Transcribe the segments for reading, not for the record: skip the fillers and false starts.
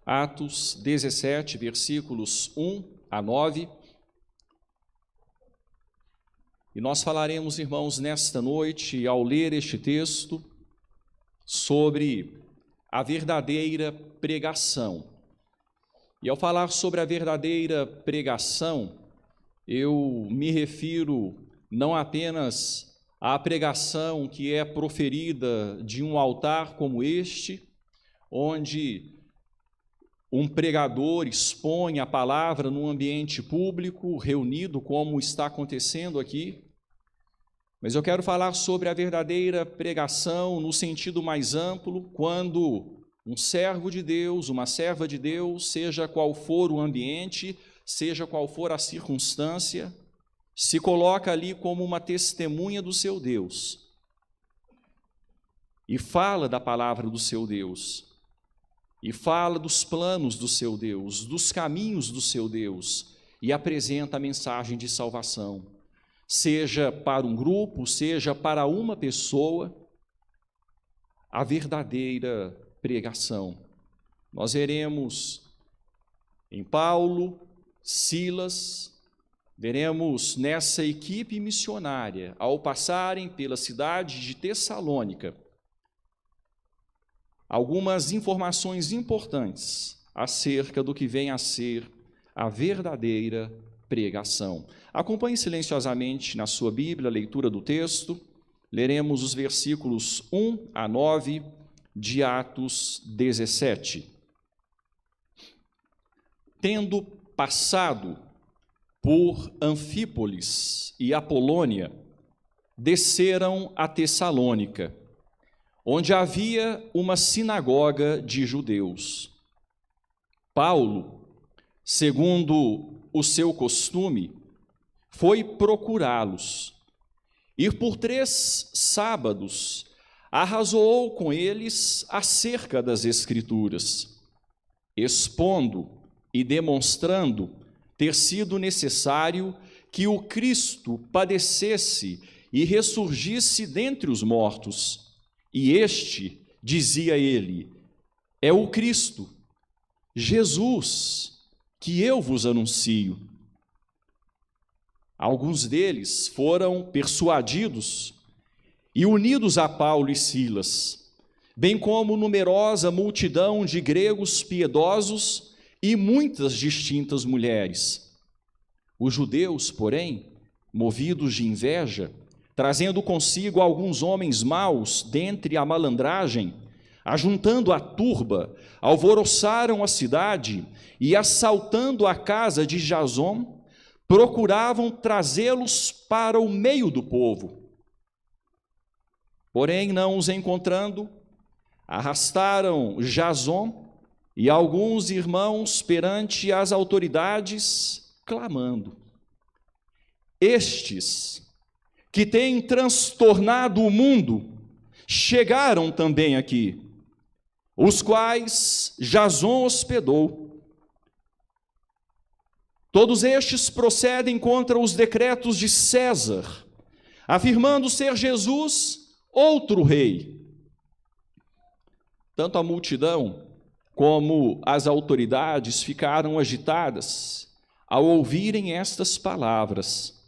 Atos 17, versículos 1 a 9. E nós falaremos, irmãos, nesta noite, ao ler este texto, sobre a verdadeira pregação. E ao falar sobre a verdadeira pregação, eu me refiro não apenas à pregação que é proferida de um altar como este, onde um pregador expõe a palavra num ambiente público, reunido, como está acontecendo aqui, mas eu quero falar sobre a verdadeira pregação no sentido mais amplo, quando um servo de Deus, uma serva de Deus, seja qual for o ambiente, seja qual for a circunstância, se coloca ali como uma testemunha do seu Deus e fala da palavra do seu Deus, e fala dos planos do seu Deus, dos caminhos do seu Deus, e apresenta a mensagem de salvação, seja para um grupo, seja para uma pessoa, a verdadeira pregação. Nós veremos em Paulo, Silas, veremos nessa equipe missionária, ao passarem pela cidade de Tessalônica, algumas informações importantes acerca do que vem a ser a verdadeira pregação. Acompanhe silenciosamente na sua Bíblia a leitura do texto. Leremos os versículos 1 a 9 de Atos 17. Tendo passado por Anfípolis e Apolônia, desceram a Tessalônica, onde havia uma sinagoga de judeus. Paulo, segundo o seu costume, foi procurá-los, e por 3 sábados arrazoou com eles acerca das Escrituras, expondo e demonstrando ter sido necessário que o Cristo padecesse e ressurgisse dentre os mortos. E este, dizia ele, é o Cristo, Jesus, que eu vos anuncio. Alguns deles foram persuadidos e unidos a Paulo e Silas, bem como numerosa multidão de gregos piedosos e muitas distintas mulheres. Os judeus, porém, movidos de inveja, trazendo consigo alguns homens maus dentre a malandragem, ajuntando a turba, alvoroçaram a cidade e, assaltando a casa de Jason, procuravam trazê-los para o meio do povo. Porém, não os encontrando, arrastaram Jason e alguns irmãos perante as autoridades, clamando: estes que têm transtornado o mundo, chegaram também aqui, os quais Jason hospedou. Todos estes procedem contra os decretos de César, afirmando ser Jesus outro rei. Tanto a multidão como as autoridades ficaram agitadas ao ouvirem estas palavras.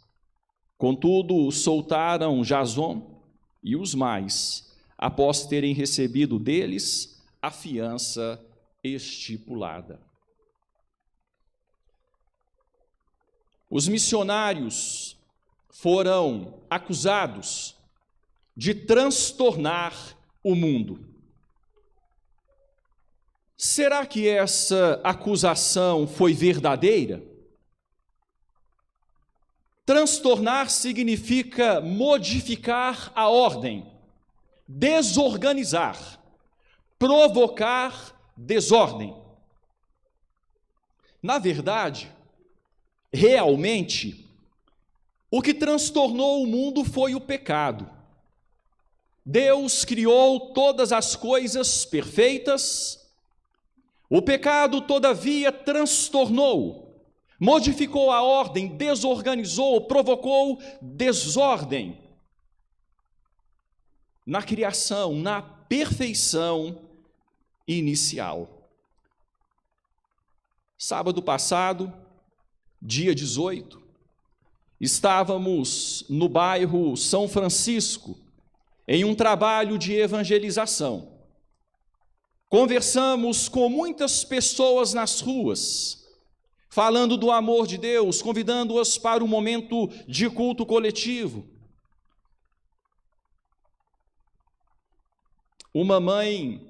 Contudo, soltaram Jason e os mais, após terem recebido deles a fiança estipulada. Os missionários foram acusados de transtornar o mundo. Será que essa acusação foi verdadeira? Transtornar significa modificar a ordem, desorganizar, provocar desordem. Na verdade, realmente, o que transtornou o mundo foi o pecado. Deus criou todas as coisas perfeitas. O pecado, todavia, transtornou, modificou a ordem, desorganizou, provocou desordem na criação, na perfeição inicial. Sábado passado, dia 18, estávamos no bairro São Francisco, em um trabalho de evangelização. Conversamos com muitas pessoas nas ruas, falando do amor de Deus, convidando-as para um momento de culto coletivo. Uma mãe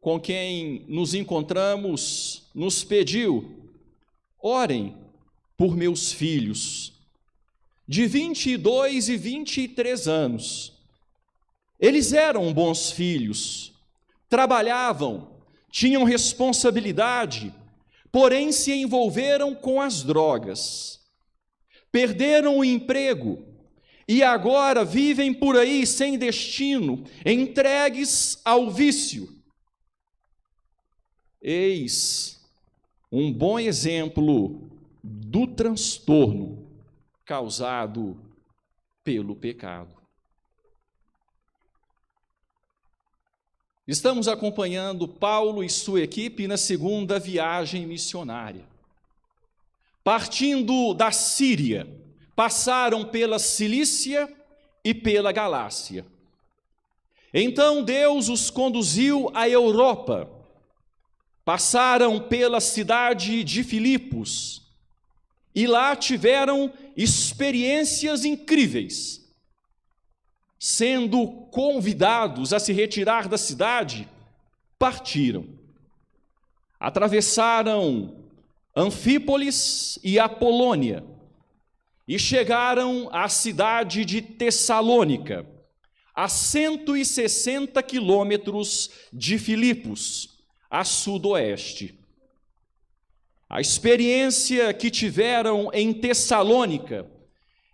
com quem nos encontramos nos pediu: orem por meus filhos, de 22 e 23 anos. Eles eram bons filhos, trabalhavam, tinham responsabilidade, porém se envolveram com as drogas, perderam o emprego e agora vivem por aí sem destino, entregues ao vício. Eis um bom exemplo do transtorno causado pelo pecado. Estamos acompanhando Paulo e sua equipe na segunda viagem missionária. Partindo da Síria, passaram pela Cilícia e pela Galácia. Então Deus os conduziu à Europa. Passaram pela cidade de Filipos e lá tiveram experiências incríveis. Sendo convidados a se retirar da cidade, partiram. Atravessaram Anfípolis e Apolônia e chegaram à cidade de Tessalônica, a 160 quilômetros de Filipos, a sudoeste. A experiência que tiveram em Tessalônica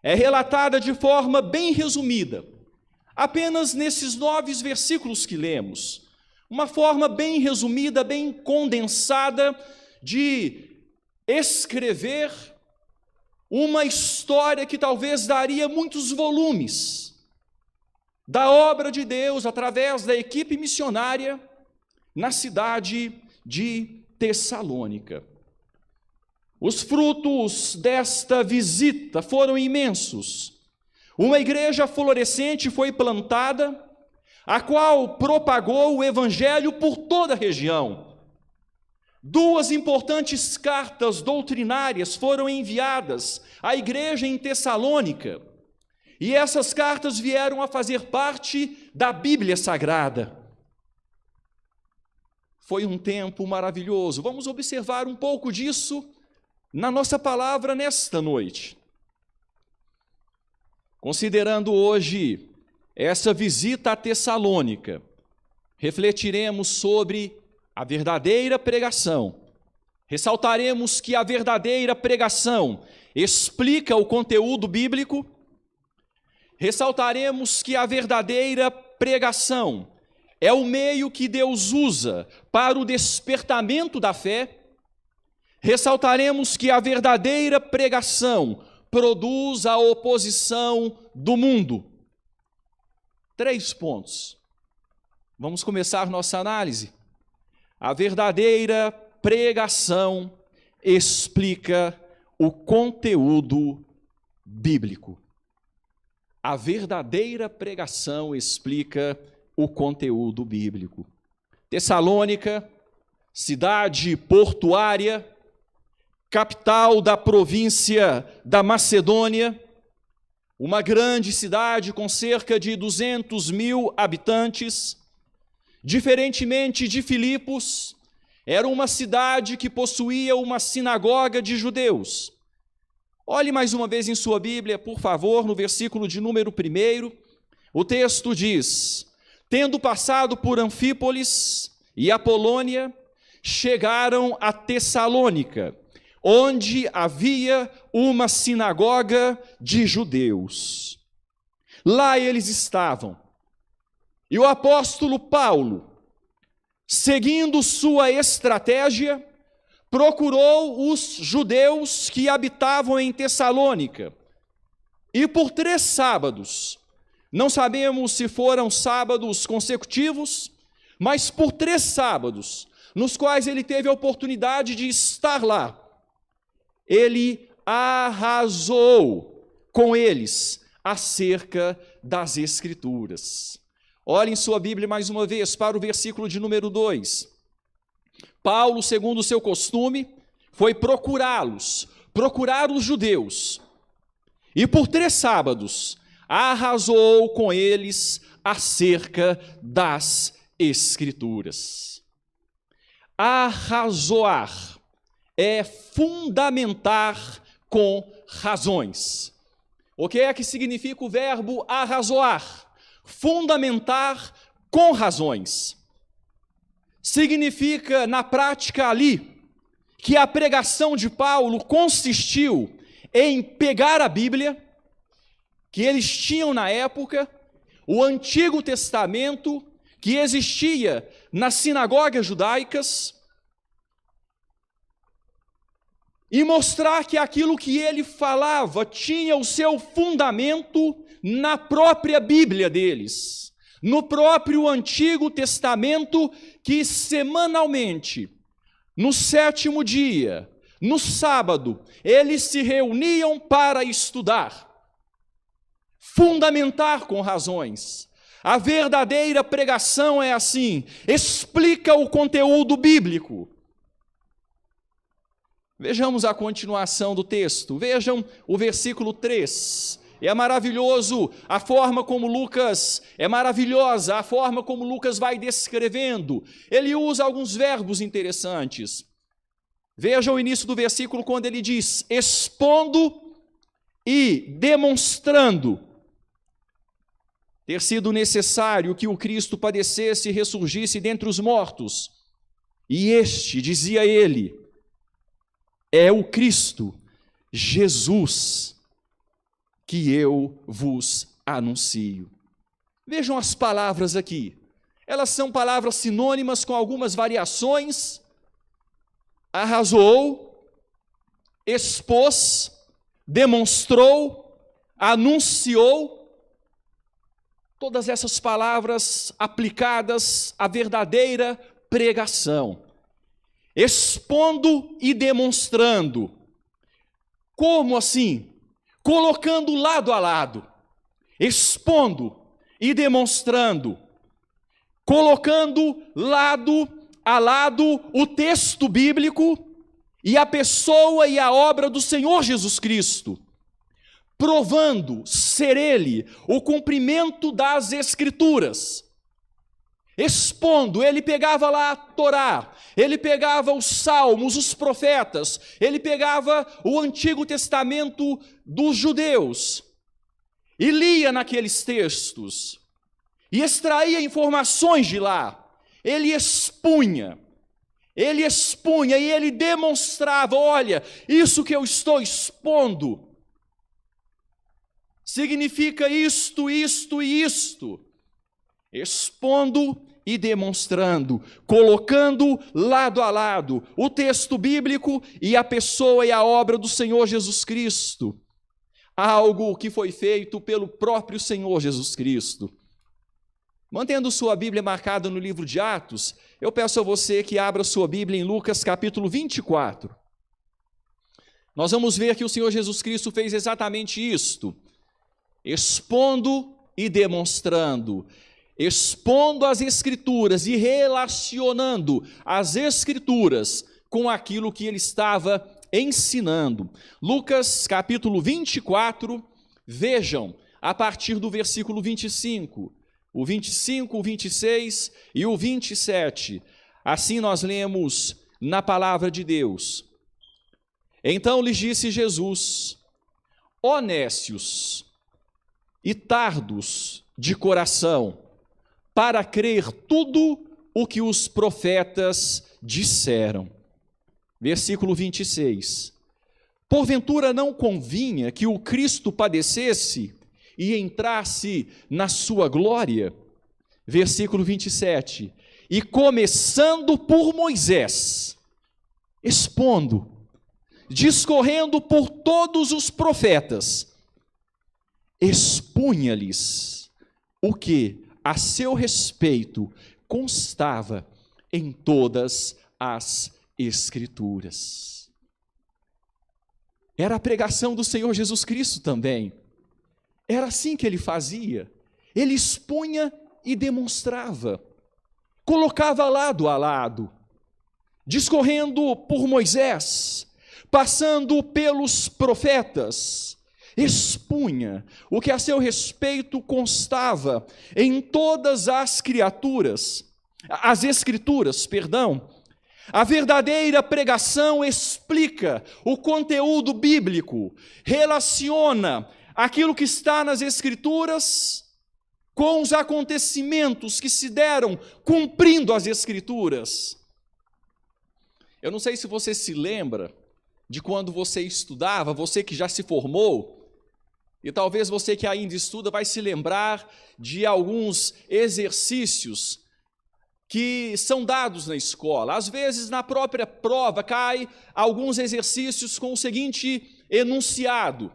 é relatada de forma bem resumida, apenas nesses 9 versículos que lemos, uma forma bem resumida, bem condensada de escrever uma história que talvez daria muitos volumes da obra de Deus através da equipe missionária na cidade de Tessalônica. Os frutos desta visita foram imensos. Uma igreja florescente foi plantada, a qual propagou o evangelho por toda a região. 2 importantes cartas doutrinárias foram enviadas à igreja em Tessalônica, e essas cartas vieram a fazer parte da Bíblia Sagrada. Foi um tempo maravilhoso. Vamos observar um pouco disso na nossa palavra nesta noite. Considerando hoje essa visita a Tessalônica, refletiremos sobre a verdadeira pregação. Ressaltaremos que a verdadeira pregação explica o conteúdo bíblico. Ressaltaremos que a verdadeira pregação é o meio que Deus usa para o despertamento da fé. Ressaltaremos que a verdadeira pregação produz a oposição do mundo. 3 pontos. Vamos começar nossa análise. A verdadeira pregação explica o conteúdo bíblico. A verdadeira pregação explica o conteúdo bíblico. Tessalônica, cidade portuária, capital da província da Macedônia, uma grande cidade com cerca de 200.000 habitantes. Diferentemente de Filipos, era uma cidade que possuía uma sinagoga de judeus. Olhe mais uma vez em sua Bíblia, por favor, no versículo de número 1, o texto diz: tendo passado por Anfípolis e Apolônia, chegaram a Tessalônica, onde havia uma sinagoga de judeus. Lá eles estavam. E o apóstolo Paulo, seguindo sua estratégia, procurou os judeus que habitavam em Tessalônica. E por 3 sábados, não sabemos se foram sábados consecutivos, mas por 3 sábados, nos quais ele teve a oportunidade de estar lá, ele arrasou com eles acerca das Escrituras. Olhem sua Bíblia mais uma vez para o versículo de número 2. Paulo, segundo o seu costume, foi procurar os judeus, e por 3 sábados arrasou com eles acerca das Escrituras. Arrazoar é fundamentar com razões. O que é que significa o verbo arrazoar? Fundamentar com razões. Significa, na prática ali, que a pregação de Paulo consistiu em pegar a Bíblia, que eles tinham na época, o Antigo Testamento, que existia nas sinagogas judaicas, e mostrar que aquilo que ele falava tinha o seu fundamento na própria Bíblia deles, no próprio Antigo Testamento, que semanalmente, no 7º dia, no sábado, eles se reuniam para estudar, fundamentar com razões. A verdadeira pregação é assim, explica o conteúdo bíblico. Vejamos a continuação do texto, vejam o versículo 3. É maravilhoso a forma como Lucas, vai descrevendo. Ele usa alguns verbos interessantes. Veja o início do versículo quando ele diz, expondo e demonstrando ter sido necessário que o Cristo padecesse e ressurgisse dentre os mortos. E este, dizia ele, é o Cristo, Jesus, que eu vos anuncio. Vejam as palavras aqui. Elas são palavras sinônimas com algumas variações. Arrasou, expôs, demonstrou, anunciou. Todas essas palavras aplicadas à verdadeira pregação. Expondo e demonstrando. Como assim? Colocando lado a lado. Expondo e demonstrando. Colocando lado a lado o texto bíblico e a pessoa e a obra do Senhor Jesus Cristo. Provando ser Ele o cumprimento das Escrituras. Expondo, ele pegava lá a Torá, ele pegava os Salmos, os profetas, ele pegava o Antigo Testamento dos judeus e lia naqueles textos e extraía informações de lá. Ele expunha e ele demonstrava, olha, isso que eu estou expondo significa isto, isto e isto. Expondo e demonstrando, colocando lado a lado o texto bíblico e a pessoa e a obra do Senhor Jesus Cristo. Algo que foi feito pelo próprio Senhor Jesus Cristo. Mantendo sua Bíblia marcada no livro de Atos, eu peço a você que abra sua Bíblia em Lucas capítulo 24. Nós vamos ver que o Senhor Jesus Cristo fez exatamente isto, expondo e demonstrando, expondo as Escrituras e relacionando as Escrituras com aquilo que ele estava ensinando. Lucas capítulo 24, vejam, a partir do versículo 25, o 25, o 26 e o 27. Assim nós lemos na palavra de Deus. Então lhes disse Jesus, ó nécios e tardos de coração, para crer tudo o que os profetas disseram. Versículo 26. Porventura não convinha que o Cristo padecesse e entrasse na sua glória? Versículo 27. E começando por Moisés, expondo, discorrendo por todos os profetas, expunha-lhes o que a seu respeito constava em todas as Escrituras. Era a pregação do Senhor Jesus Cristo também. Era assim que ele fazia. Ele expunha e demonstrava. Colocava lado a lado, discorrendo por Moisés, passando pelos profetas, expunha o que a seu respeito constava em todas as Escrituras. A verdadeira pregação explica o conteúdo bíblico, relaciona aquilo que está nas Escrituras com os acontecimentos que se deram cumprindo as Escrituras. Eu não sei se você se lembra de quando você estudava, você que já se formou, e talvez você que ainda estuda vai se lembrar de alguns exercícios que são dados na escola. Às vezes, na própria prova, cai alguns exercícios com o seguinte enunciado: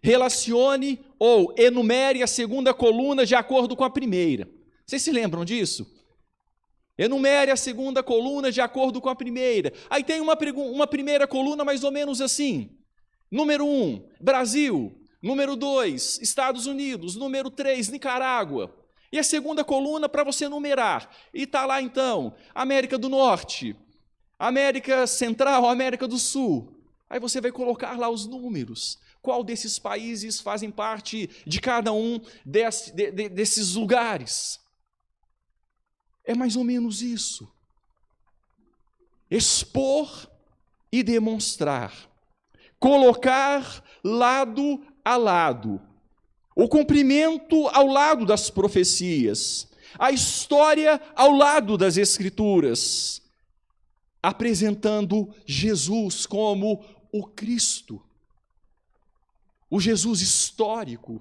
relacione ou enumere a segunda coluna de acordo com a primeira. Vocês se lembram disso? Enumere a segunda coluna de acordo com a primeira. Aí tem uma primeira coluna mais ou menos assim. Número 1, Brasil. Número 2, Estados Unidos. Número 3, Nicarágua. E a segunda coluna para você numerar. E está lá então, América do Norte, América Central, América do Sul. Aí você vai colocar lá os números. Qual desses países fazem parte de cada um desses lugares? É mais ou menos isso. Expor e demonstrar. Colocar lado a lado. O cumprimento ao lado das profecias. A história ao lado das Escrituras. Apresentando Jesus como o Cristo. O Jesus histórico.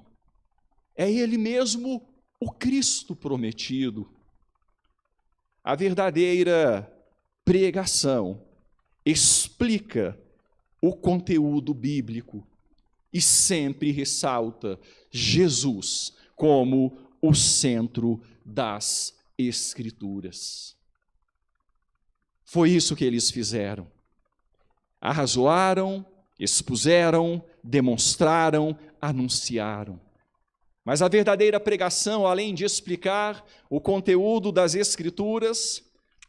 É Ele mesmo o Cristo prometido. A verdadeira pregação explica o conteúdo bíblico e sempre ressalta Jesus como o centro das Escrituras. Foi isso que eles fizeram. Arrazoaram, expuseram, demonstraram, anunciaram. Mas a verdadeira pregação, além de explicar o conteúdo das Escrituras,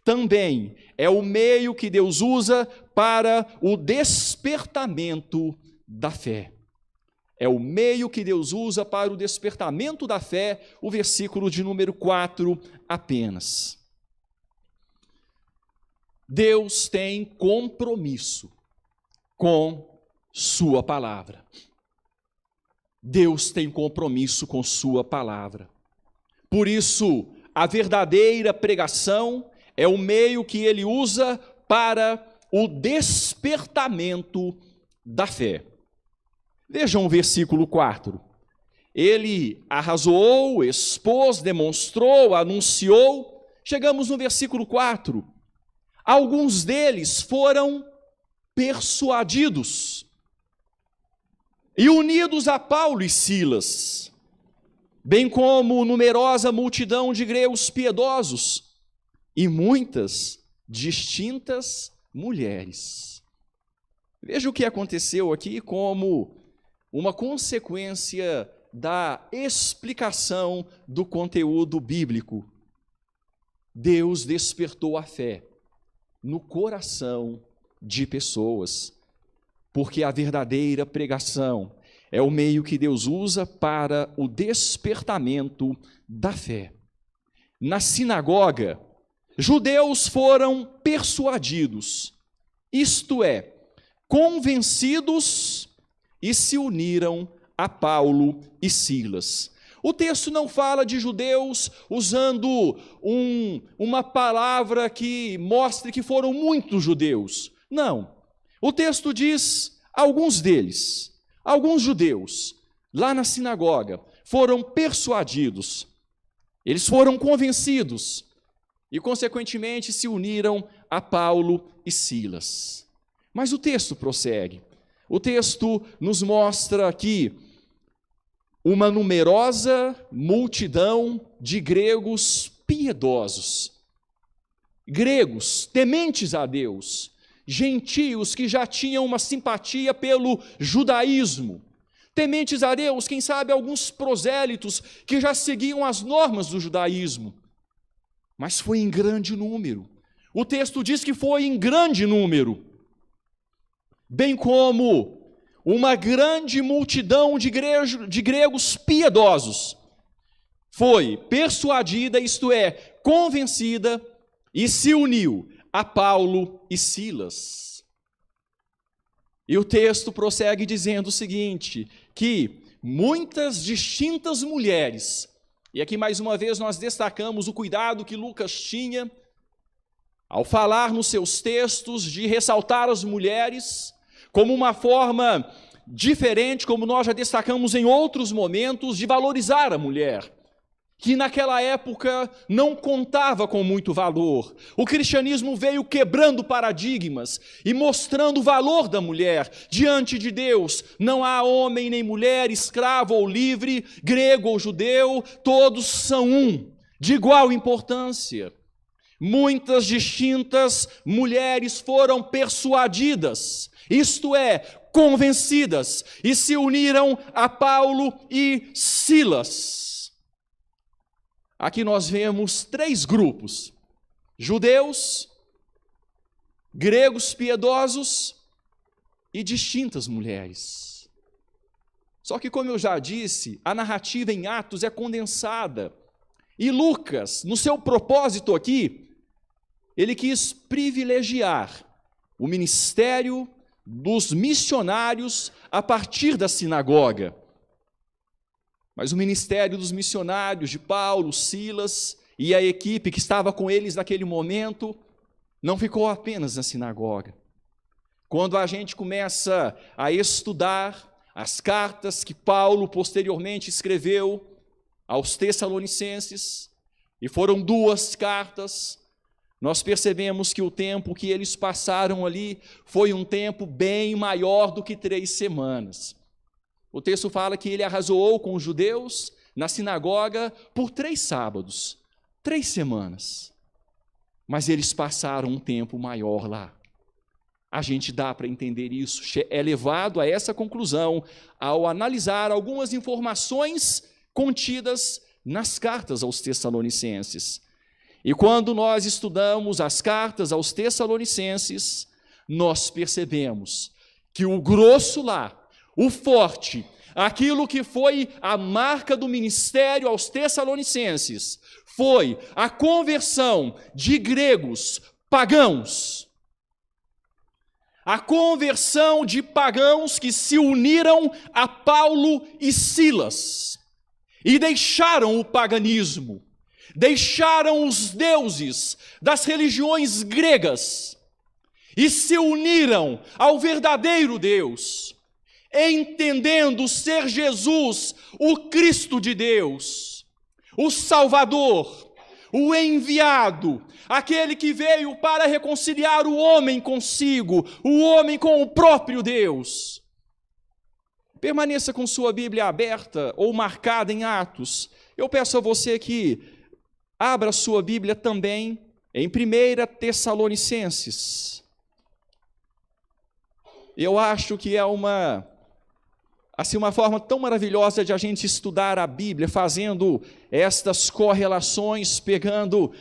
também é o meio que Deus usa para o despertamento da fé. É o meio que Deus usa para o despertamento da fé, o versículo de número 4 apenas. Deus tem compromisso com sua palavra. Deus tem compromisso com sua palavra. Por isso, a verdadeira pregação é o meio que ele usa para o despertamento da fé. Vejam o versículo 4. Ele arrazoou, expôs, demonstrou, anunciou. Chegamos no versículo 4. Alguns deles foram persuadidos e unidos a Paulo e Silas, bem como numerosa multidão de gregos piedosos e muitas distintas mulheres. Veja o que aconteceu aqui como uma consequência da explicação do conteúdo bíblico. Deus despertou a fé no coração de pessoas, porque a verdadeira pregação é o meio que Deus usa para o despertamento da fé. Na sinagoga, judeus foram persuadidos, isto é, convencidos e se uniram a Paulo e Silas. O texto não fala de judeus usando uma palavra que mostre que foram muitos judeus. Não. O texto diz alguns deles, alguns judeus, lá na sinagoga, foram persuadidos. Eles foram convencidos e, consequentemente, se uniram a Paulo e Silas. Mas o texto prossegue. O texto nos mostra aqui uma numerosa multidão de gregos piedosos. gregos, tementes a Deus, gentios que já tinham uma simpatia pelo judaísmo, tementes a Deus, quem sabe alguns prosélitos que já seguiam as normas do judaísmo, mas foi em grande número. O texto diz que foi em grande número, bem como uma grande multidão de gregos piedosos foi persuadida, isto é, convencida, e se uniu a Paulo e Silas. E o texto prossegue dizendo o seguinte, que muitas distintas mulheres, e aqui mais uma vez nós destacamos o cuidado que Lucas tinha ao falar nos seus textos de ressaltar as mulheres como uma forma diferente, como nós já destacamos em outros momentos, de valorizar a mulher, que naquela época não contava com muito valor. O cristianismo veio quebrando paradigmas e mostrando o valor da mulher diante de Deus. Não há homem nem mulher, escravo ou livre, grego ou judeu, todos são um, de igual importância. Muitas distintas mulheres foram persuadidas, isto é, convencidas, e se uniram a Paulo e Silas. Aqui nós vemos 3 grupos: judeus, gregos piedosos e distintas mulheres. Só que, como eu já disse, a narrativa em Atos é condensada. E Lucas, no seu propósito aqui, ele quis privilegiar o ministério dos missionários a partir da sinagoga. Mas o ministério dos missionários de Paulo, Silas e a equipe que estava com eles naquele momento não ficou apenas na sinagoga. Quando a gente começa a estudar as cartas que Paulo posteriormente escreveu aos Tessalonicenses, e foram 2 cartas, nós percebemos que o tempo que eles passaram ali foi um tempo bem maior do que 3 semanas. O texto fala que ele arrazoou com os judeus na sinagoga por 3 sábados, 3 semanas. Mas eles passaram um tempo maior lá. A gente dá para entender isso, é levado a essa conclusão ao analisar algumas informações contidas nas cartas aos Tessalonicenses. E quando nós estudamos as cartas aos Tessalonicenses, nós percebemos que o grosso lá, o forte, aquilo que foi a marca do ministério aos Tessalonicenses, foi a conversão de gregos pagãos. A conversão de pagãos que se uniram a Paulo e Silas e deixaram o paganismo, deixaram os deuses das religiões gregas e se uniram ao verdadeiro Deus, entendendo ser Jesus o Cristo de Deus, o Salvador, o enviado, aquele que veio para reconciliar o homem consigo, o homem com o próprio Deus. Permaneça com sua Bíblia aberta ou marcada em Atos. Eu peço a você que abra sua Bíblia também em 1 Tessalonicenses. Eu acho que é uma forma tão maravilhosa de a gente estudar a Bíblia, fazendo estas correlações, pegando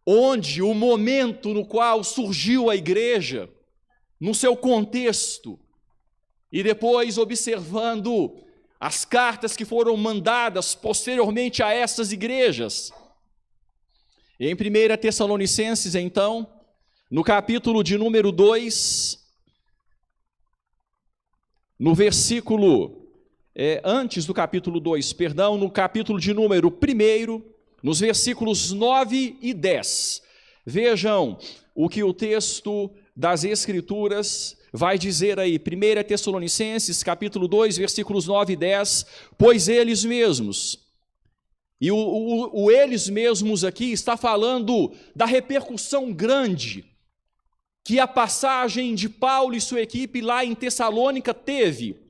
onde o momento no qual surgiu a igreja, no seu contexto, e depois observando as cartas que foram mandadas posteriormente a essas igrejas. Em 1 Tessalonicenses, então, no capítulo de número 2, no versículo, antes do capítulo 2, perdão, no capítulo de número 1, nos versículos 9 e 10. Vejam o que o texto das Escrituras vai dizer aí, 1 Tessalonicenses, capítulo 2, versículos 9 e 10, pois eles mesmos, e o eles mesmos aqui está falando da repercussão grande que a passagem de Paulo e sua equipe lá em Tessalônica teve.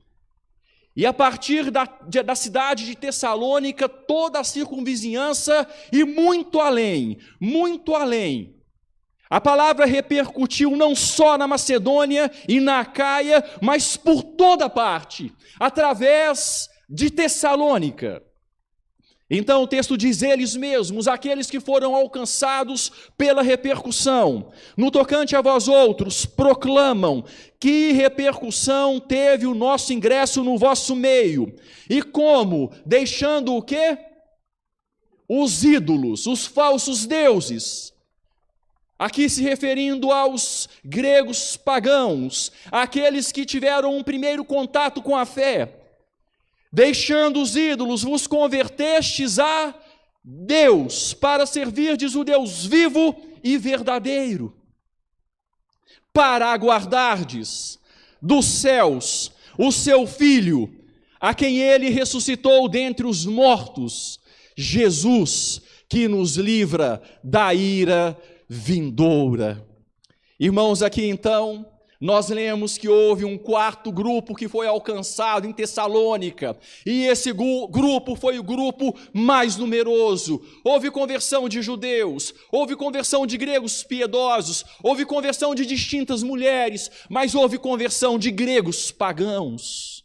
E a partir da cidade de Tessalônica, toda a circunvizinhança e muito além, A palavra repercutiu não só na Macedônia e na Acaia, mas por toda parte, através de Tessalônica. Então o texto diz: eles mesmos, aqueles que foram alcançados pela repercussão, no tocante a vós outros, proclamam que repercussão teve o nosso ingresso no vosso meio, e como, deixando o quê? Os ídolos, os falsos deuses, aqui se referindo aos gregos pagãos, aqueles que tiveram um primeiro contato com a fé, deixando os ídolos, vos convertestes a Deus, para servirdes o Deus vivo e verdadeiro, para aguardardes dos céus o seu Filho, a quem ele ressuscitou dentre os mortos, Jesus, que nos livra da ira vindoura. Irmãos, aqui então nós lemos que houve um quarto grupo que foi alcançado em Tessalônica, e esse grupo foi o grupo mais numeroso. Houve conversão de judeus, houve conversão de gregos piedosos, houve conversão de distintas mulheres, mas houve conversão de gregos pagãos,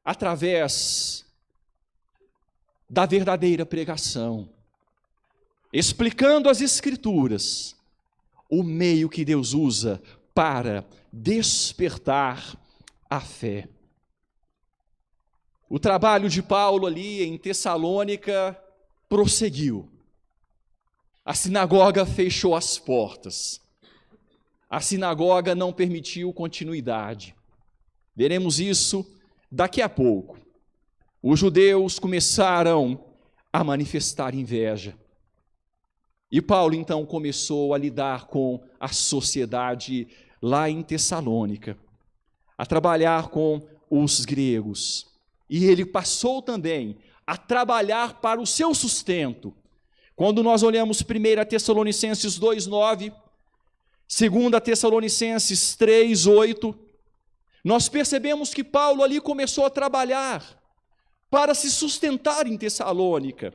através da verdadeira pregação, explicando as Escrituras, o meio que Deus usa para despertar a fé. O trabalho de Paulo ali em Tessalônica prosseguiu. A sinagoga fechou as portas. A sinagoga não permitiu continuidade. Veremos isso daqui a pouco. Os judeus começaram a manifestar inveja. E Paulo então começou a lidar com a sociedade lá em Tessalônica, a trabalhar com os gregos. E ele passou também a trabalhar para o seu sustento. Quando nós olhamos 1 Tessalonicenses 2:9, 2 Tessalonicenses 3:8, nós percebemos que Paulo ali começou a trabalhar para se sustentar em Tessalônica.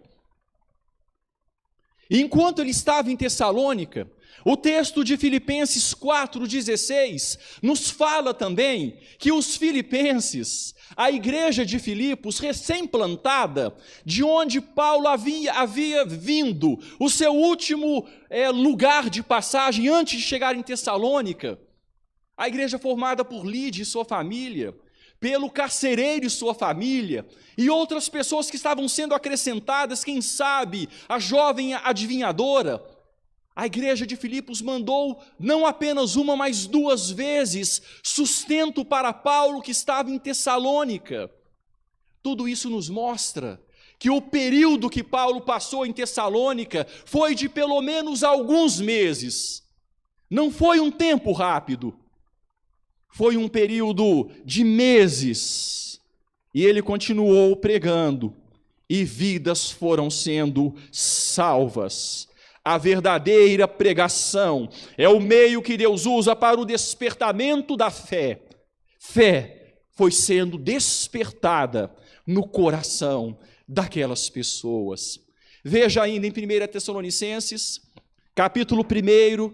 E enquanto ele estava em Tessalônica, o texto de Filipenses 4:16 nos fala também que os filipenses, a igreja de Filipos, recém-plantada, de onde Paulo havia vindo, o seu último lugar de passagem antes de chegar em Tessalônica, a igreja formada por Lídia e sua família, pelo carcereiro e sua família, e outras pessoas que estavam sendo acrescentadas, quem sabe, a jovem adivinhadora. A igreja de Filipos mandou não apenas uma, mas 2 vezes sustento para Paulo, que estava em Tessalônica. Tudo isso nos mostra que o período que Paulo passou em Tessalônica foi de pelo menos alguns meses. Não foi um tempo rápido. Foi um período de meses, e ele continuou pregando, e vidas foram sendo salvas. A verdadeira pregação é o meio que Deus usa para o despertamento da fé. Fé foi sendo despertada no coração daquelas pessoas. Veja ainda em 1 Tessalonicenses, capítulo 1,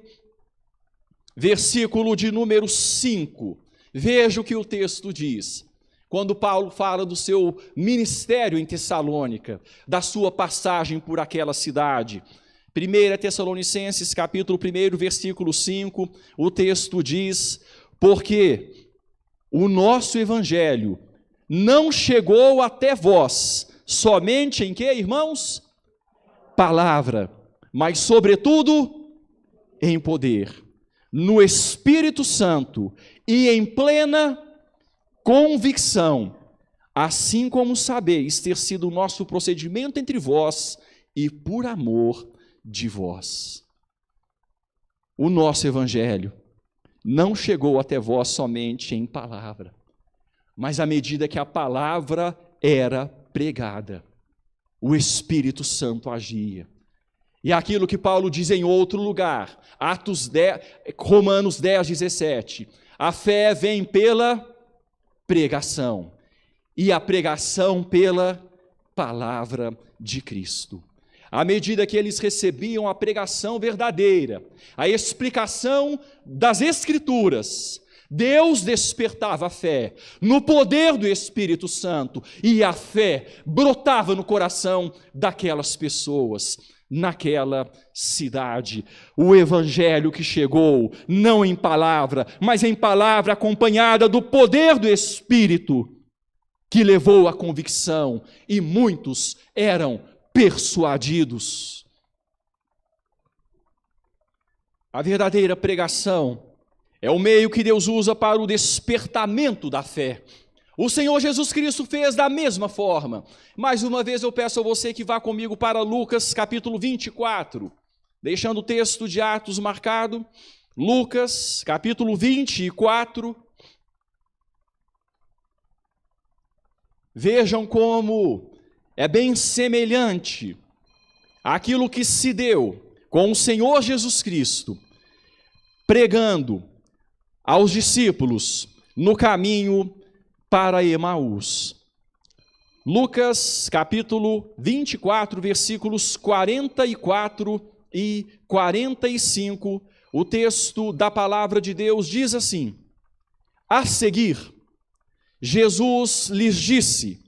versículo de número 5, veja o que o texto diz, quando Paulo fala do seu ministério em Tessalônica, da sua passagem por aquela cidade. 1 Tessalonicenses, capítulo 1, versículo 5, o texto diz: porque o nosso evangelho não chegou até vós, somente em quê, irmãos? Palavra, mas sobretudo em poder, no Espírito Santo e em plena convicção, assim como sabeis ter sido o nosso procedimento entre vós e por amor de vós. O nosso evangelho não chegou até vós somente em palavra, mas à medida que a palavra era pregada, o Espírito Santo agia. E aquilo que Paulo diz em outro lugar, Romanos 10:17, a fé vem pela pregação, e a pregação pela palavra de Cristo. à medida que eles recebiam a pregação verdadeira, a explicação das Escrituras, Deus despertava a fé no poder do Espírito Santo, e a fé brotava no coração daquelas pessoas, naquela cidade. O evangelho que chegou, não em palavra, mas em palavra acompanhada do poder do Espírito, que levou à convicção, e muitos eram persuadidos. A verdadeira pregação é o meio que Deus usa para o despertamento da fé. O Senhor Jesus Cristo fez da mesma forma. Mais uma vez eu peço a você que vá comigo para Lucas capítulo 24, deixando o texto de Atos marcado. Lucas capítulo 24. Vejam como é bem semelhante àquilo que se deu com o Senhor Jesus Cristo, pregando aos discípulos no caminho para Emaús. Lucas capítulo 24, versículos 44 e 45, o texto da palavra de Deus diz assim: a seguir, Jesus lhes disse: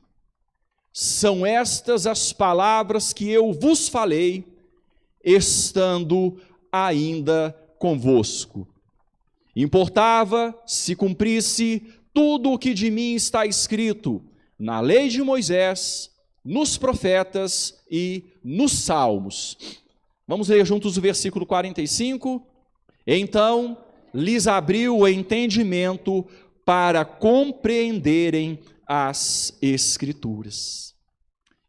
são estas as palavras que eu vos falei, estando ainda convosco. Importava se cumprisse tudo o que de mim está escrito na lei de Moisés, nos profetas e nos salmos. Vamos ler juntos o versículo 45. Então lhes abriu o entendimento para compreenderem as Escrituras.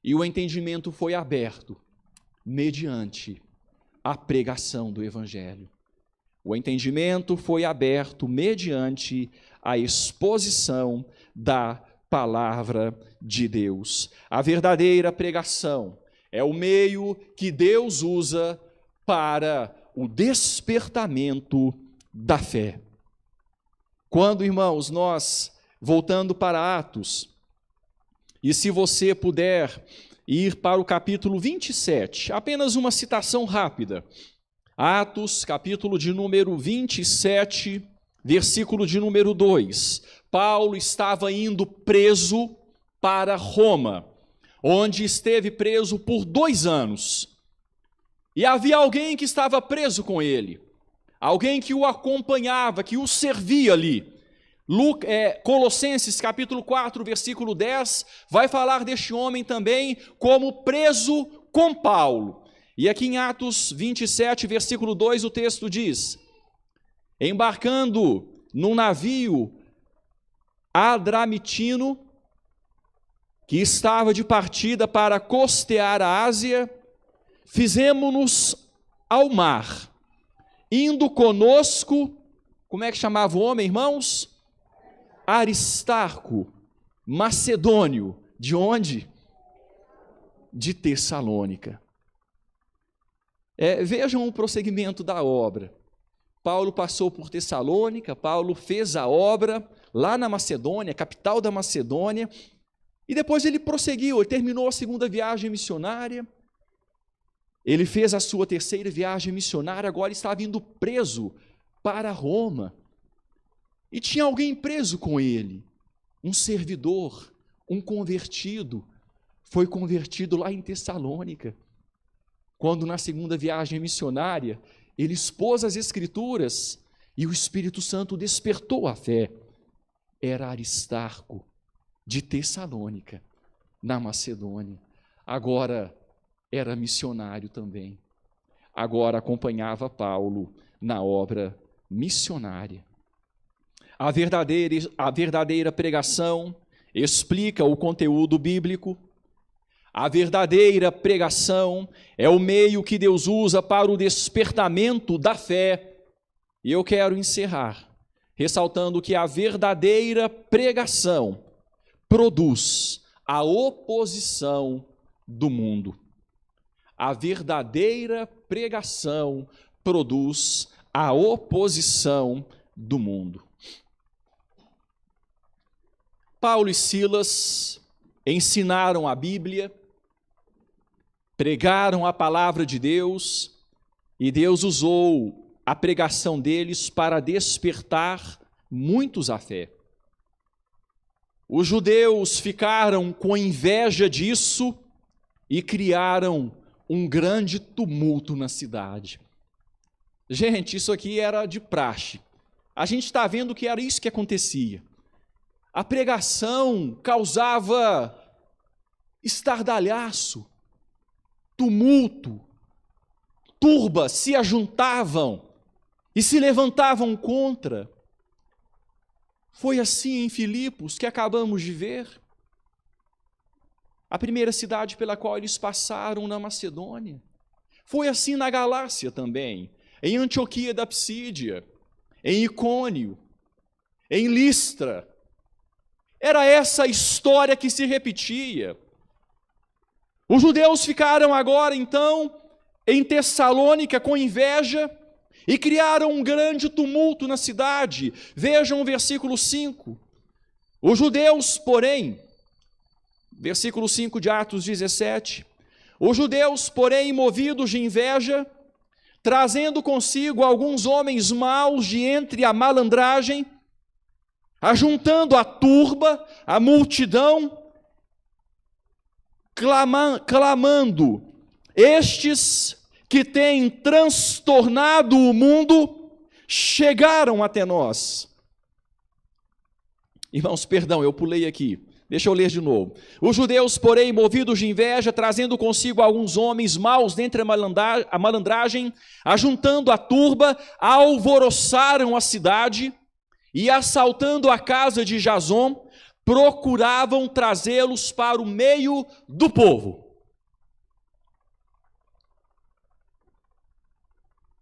E o entendimento foi aberto mediante a pregação do Evangelho. O entendimento foi aberto mediante a exposição da palavra de Deus. A verdadeira pregação é o meio que Deus usa para o despertamento da fé. Quando, irmãos, nós, voltando para Atos, e se você puder ir para o capítulo 27, apenas uma citação rápida. Atos, capítulo de número 27, versículo de número 2. Paulo estava indo preso para Roma, onde esteve preso por 2 anos. E havia alguém que estava preso com ele, alguém que o acompanhava, que o servia ali. Colossenses capítulo 4, versículo 10, vai falar deste homem também como preso com Paulo. E aqui em Atos 27, versículo 2, o texto diz: embarcando num navio adramitino, que estava de partida para costear a Ásia, fizemo-nos ao mar, indo conosco, como é que chamava o homem, irmãos? Aristarco, macedônio. De onde? De Tessalônica. Vejam o prosseguimento da obra. Paulo passou por Tessalônica, Paulo fez a obra lá na Macedônia, capital da Macedônia, e depois ele prosseguiu, ele terminou a 2ª viagem missionária, ele fez a sua 3ª viagem missionária, agora estava indo preso para Roma. E tinha alguém preso com ele, um servidor, um convertido, foi convertido lá em Tessalônica. Quando na 2ª viagem missionária, ele expôs as Escrituras e o Espírito Santo despertou a fé. Era Aristarco, de Tessalônica, na Macedônia. Agora era missionário também. Agora acompanhava Paulo na obra missionária. A verdadeira pregação explica o conteúdo bíblico. A verdadeira pregação é o meio que Deus usa para o despertamento da fé. E eu quero encerrar ressaltando que a verdadeira pregação produz a oposição do mundo. A verdadeira pregação produz a oposição do mundo. Paulo e Silas ensinaram a Bíblia, pregaram a palavra de Deus, e Deus usou a pregação deles para despertar muitos à fé. Os judeus ficaram com inveja disso e criaram um grande tumulto na cidade. Gente, isso aqui era de praxe. A gente está vendo que era isso que acontecia. A pregação causava estardalhaço, tumulto, turbas se ajuntavam e se levantavam contra. Foi assim em Filipos que acabamos de ver. A primeira cidade pela qual eles passaram na Macedônia. Foi assim na Galácia também, em Antioquia da Psídia, em Icônio, em Listra. Era essa a história que se repetia. Os judeus ficaram agora, então, em Tessalônica com inveja e criaram um grande tumulto na cidade. Vejam o versículo 5. Os judeus, porém, versículo 5 de Atos 17, os judeus, porém, movidos de inveja, trazendo consigo alguns homens maus de entre a malandragem, ajuntando a turba, a multidão, clamando, estes que têm transtornado o mundo, chegaram até nós. Irmãos, perdão, eu pulei aqui. Deixa eu ler de novo. Os judeus, porém, movidos de inveja, trazendo consigo alguns homens maus dentre a malandragem, ajuntando a turba, alvoroçaram a cidade e, assaltando a casa de Jason, procuravam trazê-los para o meio do povo.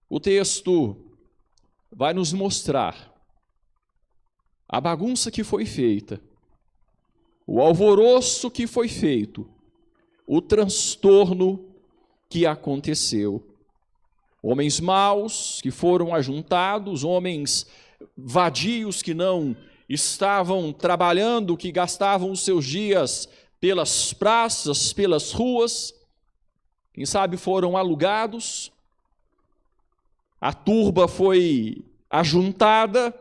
O texto vai nos mostrar a bagunça que foi feita, o alvoroço que foi feito, o transtorno que aconteceu. Homens maus que foram ajuntados, homens vadios que não estavam trabalhando, que gastavam os seus dias pelas praças, pelas ruas, quem sabe foram alugados, a turba foi ajuntada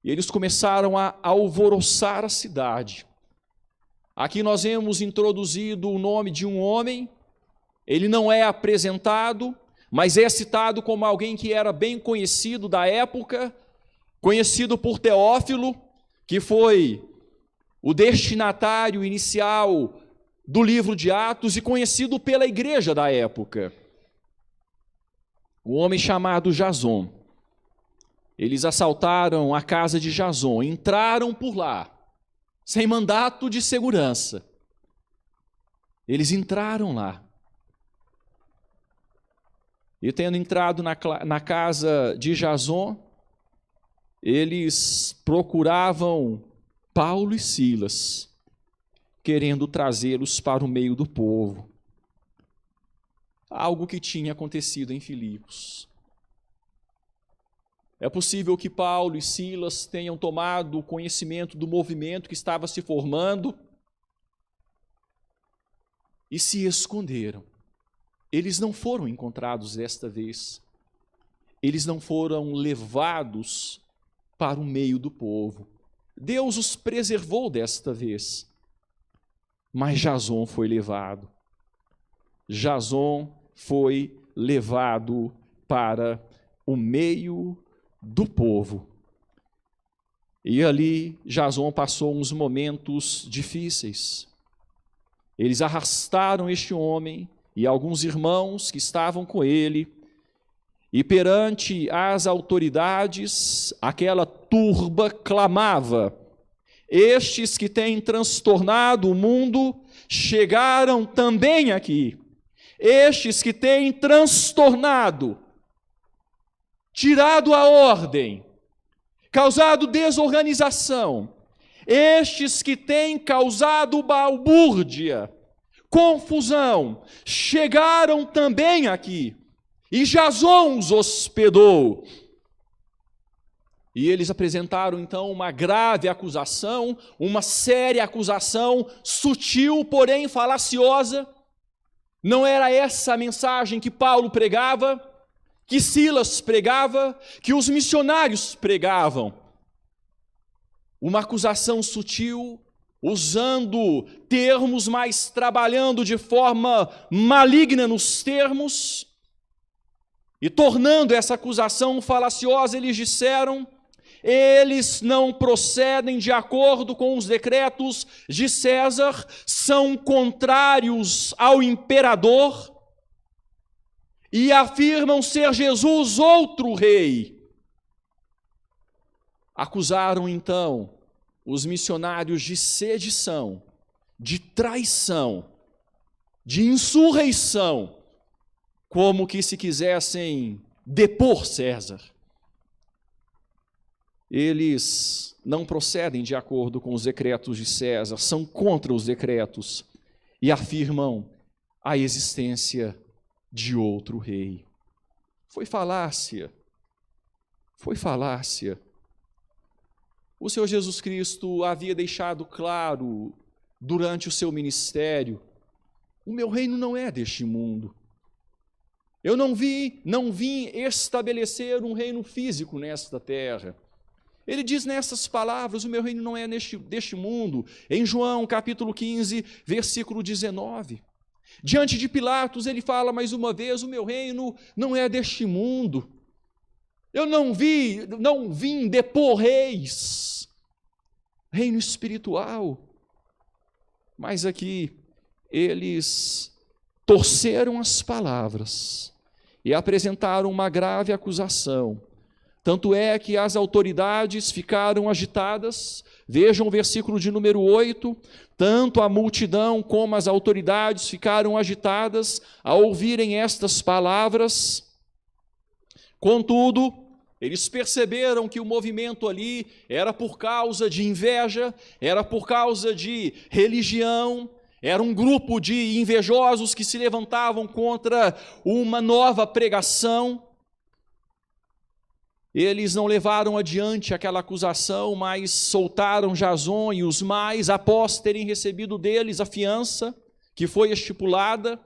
e eles começaram a alvoroçar a cidade. Aqui nós vemos introduzido o nome de um homem, ele não é apresentado, mas é citado como alguém que era bem conhecido da época, conhecido por Teófilo, que foi o destinatário inicial do livro de Atos e conhecido pela igreja da época. Um homem chamado Jason. Eles assaltaram a casa de Jason, entraram por lá, sem mandato de segurança. Eles entraram lá. E tendo entrado na casa de Jason, eles procuravam Paulo e Silas, querendo trazê-los para o meio do povo. Algo que tinha acontecido em Filipos. É possível que Paulo e Silas tenham tomado conhecimento do movimento que estava se formando e se esconderam. Eles não foram encontrados desta vez. Eles não foram levados para o meio do povo. Deus os preservou desta vez. Mas Jason foi levado. Jason foi levado para o meio do povo. E ali Jason passou uns momentos difíceis. Eles arrastaram este homem e alguns irmãos que estavam com ele, e perante as autoridades, aquela turba clamava: estes que têm transtornado o mundo chegaram também aqui. Estes que têm transtornado, tirado a ordem, causado desorganização, estes que têm causado balbúrdia, confusão, chegaram também aqui, e Jason os hospedou. E eles apresentaram então uma grave acusação, uma séria acusação, sutil, porém falaciosa. Não era essa a mensagem que Paulo pregava, que Silas pregava, que os missionários pregavam. Uma acusação sutil, usando termos, mas trabalhando de forma maligna nos termos, e tornando essa acusação falaciosa. Eles disseram: eles não procedem de acordo com os decretos de César, são contrários ao imperador e afirmam ser Jesus outro rei. Acusaram então os missionários de sedição, de traição, de insurreição, como que se quisessem depor César. Eles não procedem de acordo com os decretos de César, são contra os decretos e afirmam a existência de outro rei. Foi falácia. Foi falácia. O Senhor Jesus Cristo havia deixado claro durante o seu ministério: o meu reino não é deste mundo. Eu não vim estabelecer um reino físico nesta terra. Ele diz nessas palavras: o meu reino não é deste mundo, em João capítulo 15, versículo 19. Diante de Pilatos, ele fala mais uma vez: o meu reino não é deste mundo. Eu não vim depor reis, reino espiritual. Mas aqui, eles torceram as palavras e apresentaram uma grave acusação. Tanto é que as autoridades ficaram agitadas. Vejam o versículo de número 8. Tanto a multidão como as autoridades ficaram agitadas ao ouvirem estas palavras. Contudo, eles perceberam que o movimento ali era por causa de inveja, era por causa de religião, era um grupo de invejosos que se levantavam contra uma nova pregação. Eles não levaram adiante aquela acusação, mas soltaram Jason e os mais, após terem recebido deles a fiança que foi estipulada.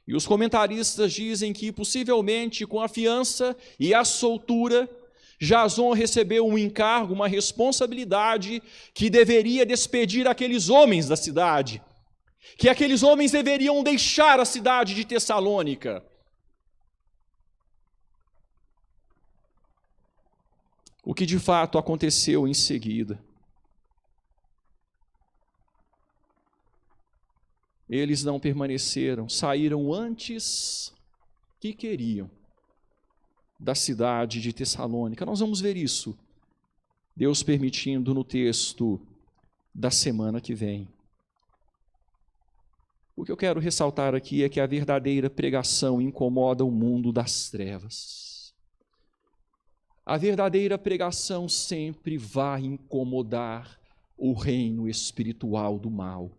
E os comentaristas dizem que, possivelmente, com a fiança e a soltura, Jason recebeu um encargo, uma responsabilidade, que deveria despedir aqueles homens da cidade, que aqueles homens deveriam deixar a cidade de Tessalônica. O que de fato aconteceu em seguida? Eles não permaneceram, saíram antes que queriam da cidade de Tessalônica. Nós vamos ver isso, Deus permitindo, no texto da semana que vem. O que eu quero ressaltar aqui é que a verdadeira pregação incomoda o mundo das trevas. A verdadeira pregação sempre vai incomodar o reino espiritual do mal.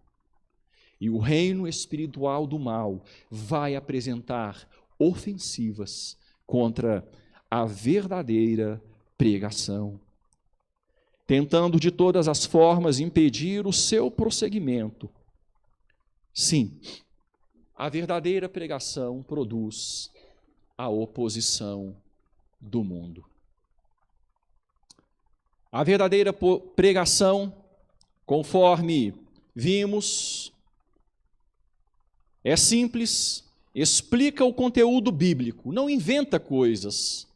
E o reino espiritual do mal vai apresentar ofensivas contra a verdadeira pregação, tentando de todas as formas impedir o seu prosseguimento. Sim, a verdadeira pregação produz a oposição do mundo. A verdadeira pregação, conforme vimos, é simples, explica o conteúdo bíblico, não inventa coisas.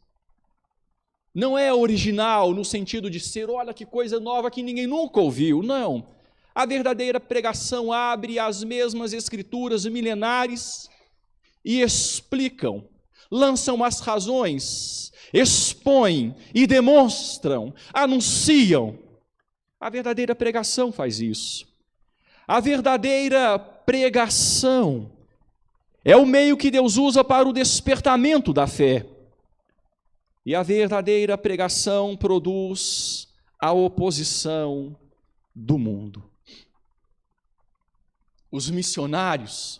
Não é original no sentido de ser, olha que coisa nova que ninguém nunca ouviu. Não. A verdadeira pregação abre as mesmas escrituras milenares e explicam, lançam as razões, expõem e demonstram, anunciam. A verdadeira pregação faz isso. A verdadeira pregação é o meio que Deus usa para o despertamento da fé. E a verdadeira pregação produz a oposição do mundo. Os missionários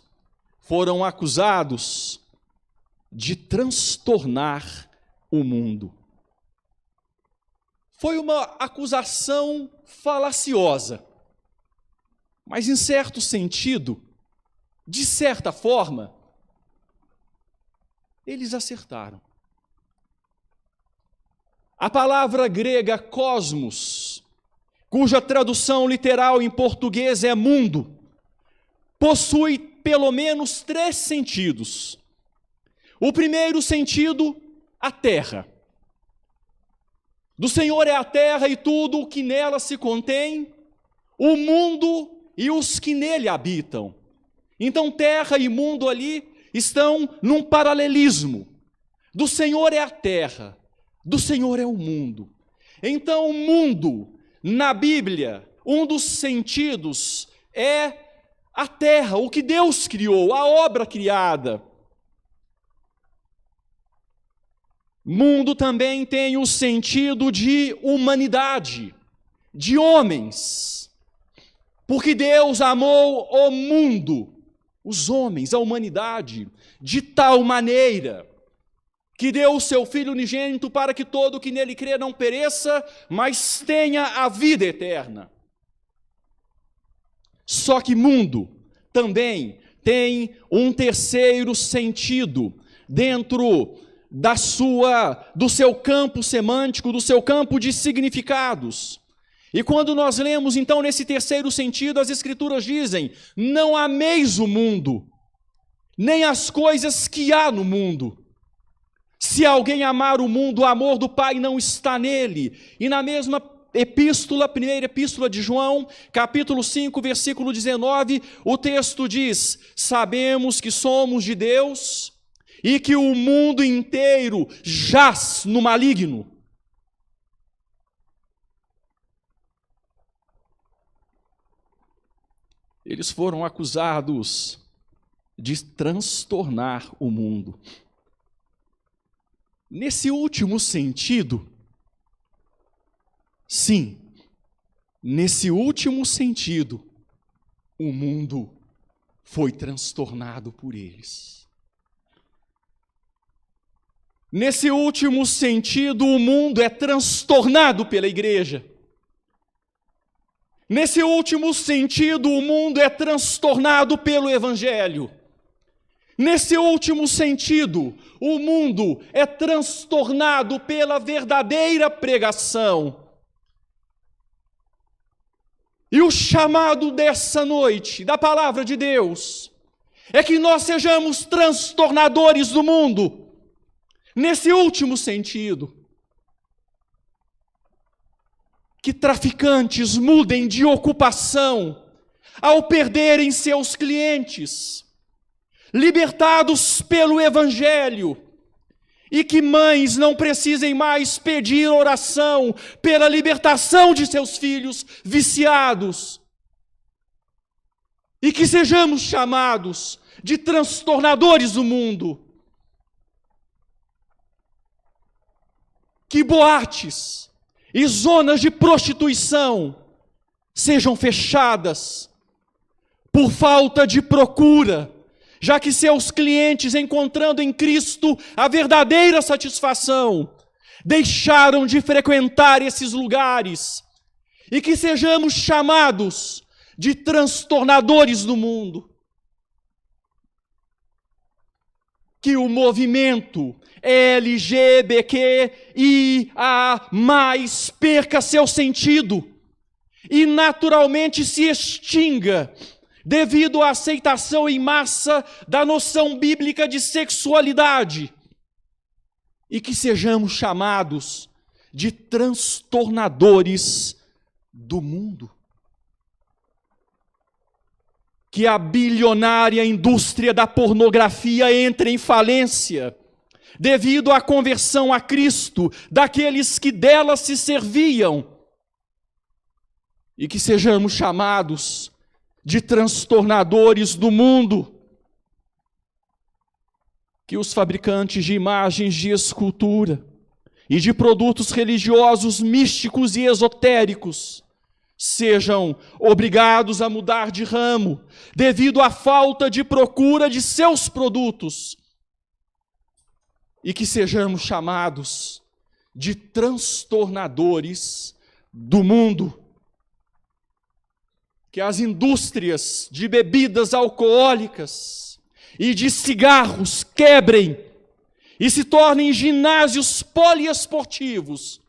foram acusados de transtornar o mundo. Foi uma acusação falaciosa, mas em certo sentido, de certa forma, eles acertaram. A palavra grega cosmos, cuja tradução literal em português é mundo, possui pelo menos 3 sentidos. O primeiro sentido, a terra. Do Senhor é a terra e tudo o que nela se contém, o mundo e os que nele habitam. Então, terra e mundo ali estão num paralelismo. Do Senhor é a terra, do Senhor é o mundo. Então, o mundo, na Bíblia, um dos sentidos é a terra, o que Deus criou, a obra criada. Mundo também tem o sentido de humanidade, de homens. Porque Deus amou o mundo, os homens, a humanidade, de tal maneira que deu o seu Filho unigênito para que todo o que nele crê não pereça, mas tenha a vida eterna. Só que mundo também tem um terceiro sentido dentro do seu campo semântico, do seu campo de significados. E quando nós lemos, então, nesse terceiro sentido, as Escrituras dizem: não ameis o mundo, nem as coisas que há no mundo. Se alguém amar o mundo, o amor do Pai não está nele. E na mesma epístola, primeira epístola de João, capítulo 5, versículo 19, o texto diz: sabemos que somos de Deus e que o mundo inteiro jaz no maligno. Eles foram acusados de transtornar o mundo. Nesse último sentido, sim, nesse último sentido, o mundo foi transtornado por eles. Nesse último sentido, o mundo é transtornado pela igreja. Nesse último sentido, o mundo é transtornado pelo Evangelho. Nesse último sentido, o mundo é transtornado pela verdadeira pregação. E o chamado dessa noite, da palavra de Deus, é que nós sejamos transtornadores do mundo. Nesse último sentido, que traficantes mudem de ocupação ao perderem seus clientes, libertados pelo Evangelho, e que mães não precisem mais pedir oração pela libertação de seus filhos viciados, e que sejamos chamados de transtornadores do mundo. Que boates e zonas de prostituição sejam fechadas por falta de procura, já que seus clientes, encontrando em Cristo a verdadeira satisfação, deixaram de frequentar esses lugares, e que sejamos chamados de transtornadores do mundo. Que o movimento LGBTQIA+ perca seu sentido e naturalmente se extinga devido à aceitação em massa da noção bíblica de sexualidade, e que sejamos chamados de transtornadores do mundo. Que a bilionária indústria da pornografia entre em falência devido à conversão a Cristo daqueles que dela se serviam, e que sejamos chamados de transtornadores do mundo. Que os fabricantes de imagens de escultura e de produtos religiosos místicos e esotéricos sejam obrigados a mudar de ramo devido à falta de procura de seus produtos, e que sejamos chamados de transtornadores do mundo. que as indústrias de bebidas alcoólicas e de cigarros quebrem e se tornem ginásios poliesportivos,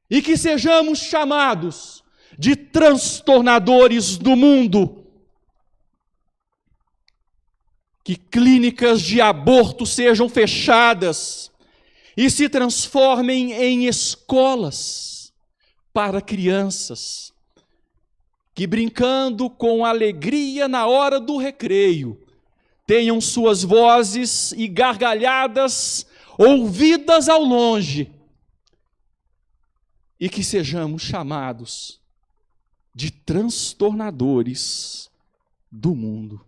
e que sejamos chamados de transtornadores do mundo, que clínicas de aborto sejam fechadas e se transformem em escolas para crianças, que brincando com alegria na hora do recreio, tenham suas vozes e gargalhadas ouvidas ao longe, e que sejamos chamados de transtornadores do mundo.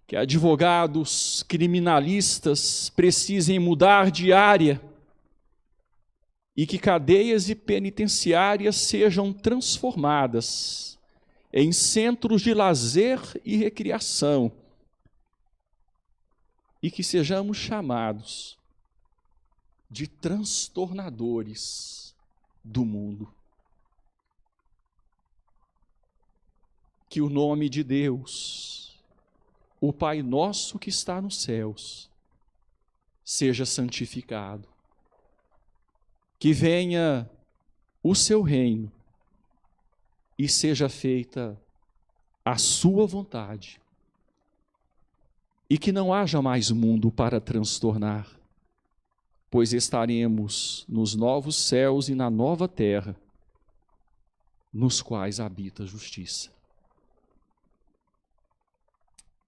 Que advogados criminalistas precisem mudar de área e que cadeias e penitenciárias sejam transformadas em centros de lazer e recreação, e que sejamos chamados de transtornadores do mundo. Que o nome de Deus, o Pai nosso que está nos céus, seja santificado. Que venha o seu reino e seja feita a sua vontade. E que não haja mais mundo para transtornar, pois estaremos nos novos céus e na nova terra, nos quais habita a justiça.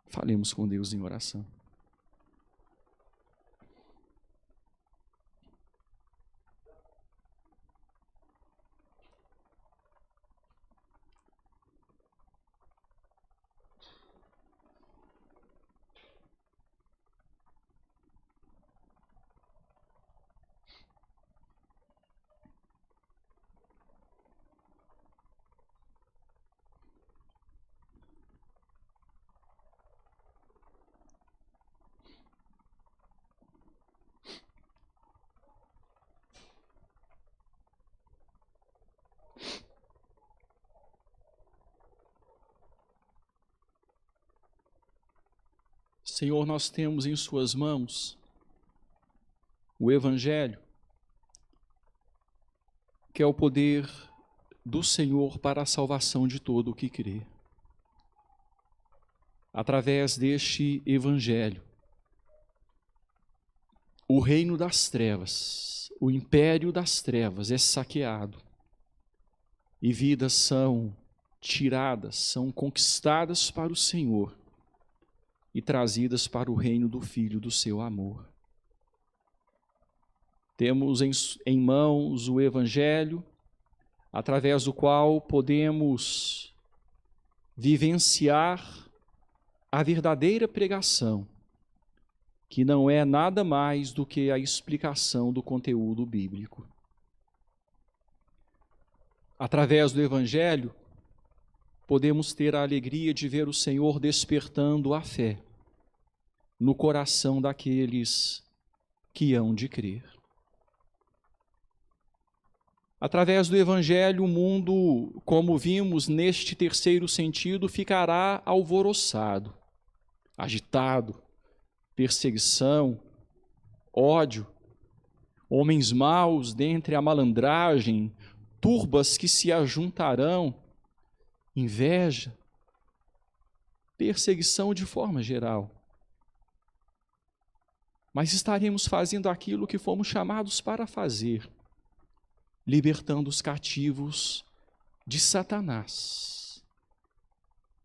Falemos com Deus em oração. Senhor, nós temos em suas mãos o Evangelho, que é o poder do Senhor para a salvação de todo o que crê. Através deste Evangelho, o reino das trevas, o império das trevas é saqueado e vidas são tiradas, são conquistadas para o Senhor e trazidas para o reino do Filho do seu amor. Temos em mãos o Evangelho, através do qual podemos vivenciar a verdadeira pregação, que não é nada mais do que a explicação do conteúdo bíblico. Através do Evangelho, podemos ter a alegria de ver o Senhor despertando a fé no coração daqueles que hão de crer. Através do Evangelho, o mundo, como vimos neste terceiro sentido, ficará alvoroçado, agitado, perseguição, ódio, homens maus dentre a malandragem, turbas que se ajuntarão, inveja, perseguição de forma geral. Mas estaremos fazendo aquilo que fomos chamados para fazer, libertando os cativos de Satanás,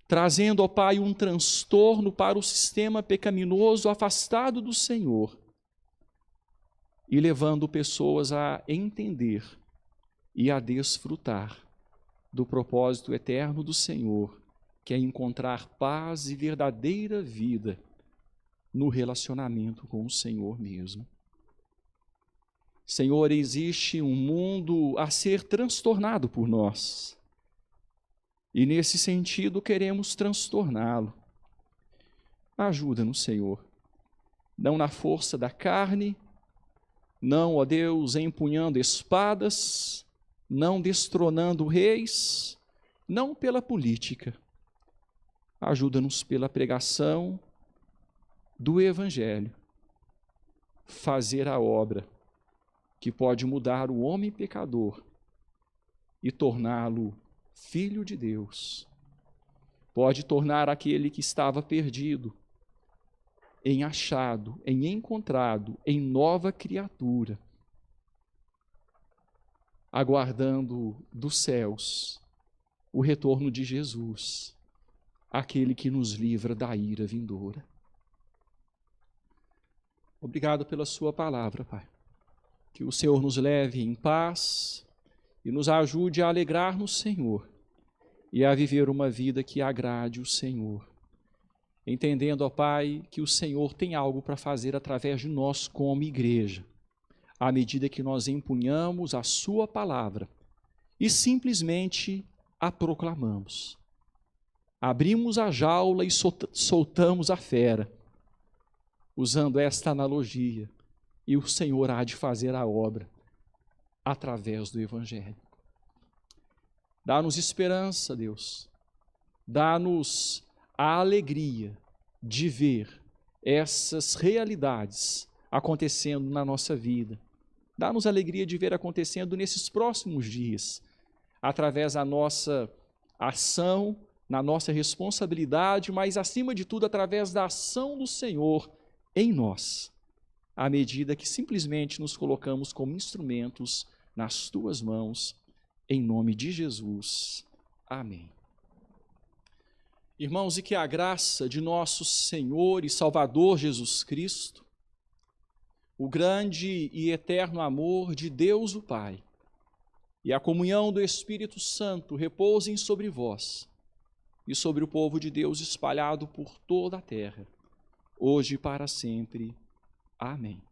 trazendo, ó Pai, um transtorno para o sistema pecaminoso afastado do Senhor e levando pessoas a entender e a desfrutar do propósito eterno do Senhor, que é encontrar paz e verdadeira vida no relacionamento com o Senhor mesmo. Senhor, existe um mundo a ser transtornado por nós. E nesse sentido queremos transtorná-lo. Ajuda-nos, Senhor. Não na força da carne, não, ó Deus, empunhando espadas, não destronando reis, não pela política. Ajuda-nos pela pregação do Evangelho, fazer a obra que pode mudar o homem pecador e torná-lo filho de Deus. Pode tornar aquele que estava perdido em achado, em encontrado, em nova criatura, aguardando dos céus o retorno de Jesus, aquele que nos livra da ira vindoura. Obrigado pela sua palavra, Pai. Que o Senhor nos leve em paz e nos ajude a alegrar no Senhor e a viver uma vida que agrade o Senhor. Entendendo, ó Pai, que o Senhor tem algo para fazer através de nós como igreja, à medida que nós empunhamos a sua palavra e simplesmente a proclamamos. Abrimos a jaula e soltamos a fera, usando esta analogia, e o Senhor há de fazer a obra através do Evangelho. Dá-nos esperança, Deus. Dá-nos a alegria de ver essas realidades acontecendo na nossa vida. Dá-nos a alegria de ver acontecendo nesses próximos dias, através da nossa ação, na nossa responsabilidade, mas acima de tudo através da ação do Senhor em nós, à medida que simplesmente nos colocamos como instrumentos nas tuas mãos, em nome de Jesus. Amém. Irmãos, e que a graça de nosso Senhor e Salvador Jesus Cristo, o grande e eterno amor de Deus o Pai e a comunhão do Espírito Santo repousem sobre vós e sobre o povo de Deus espalhado por toda a terra, hoje e para sempre. Amém.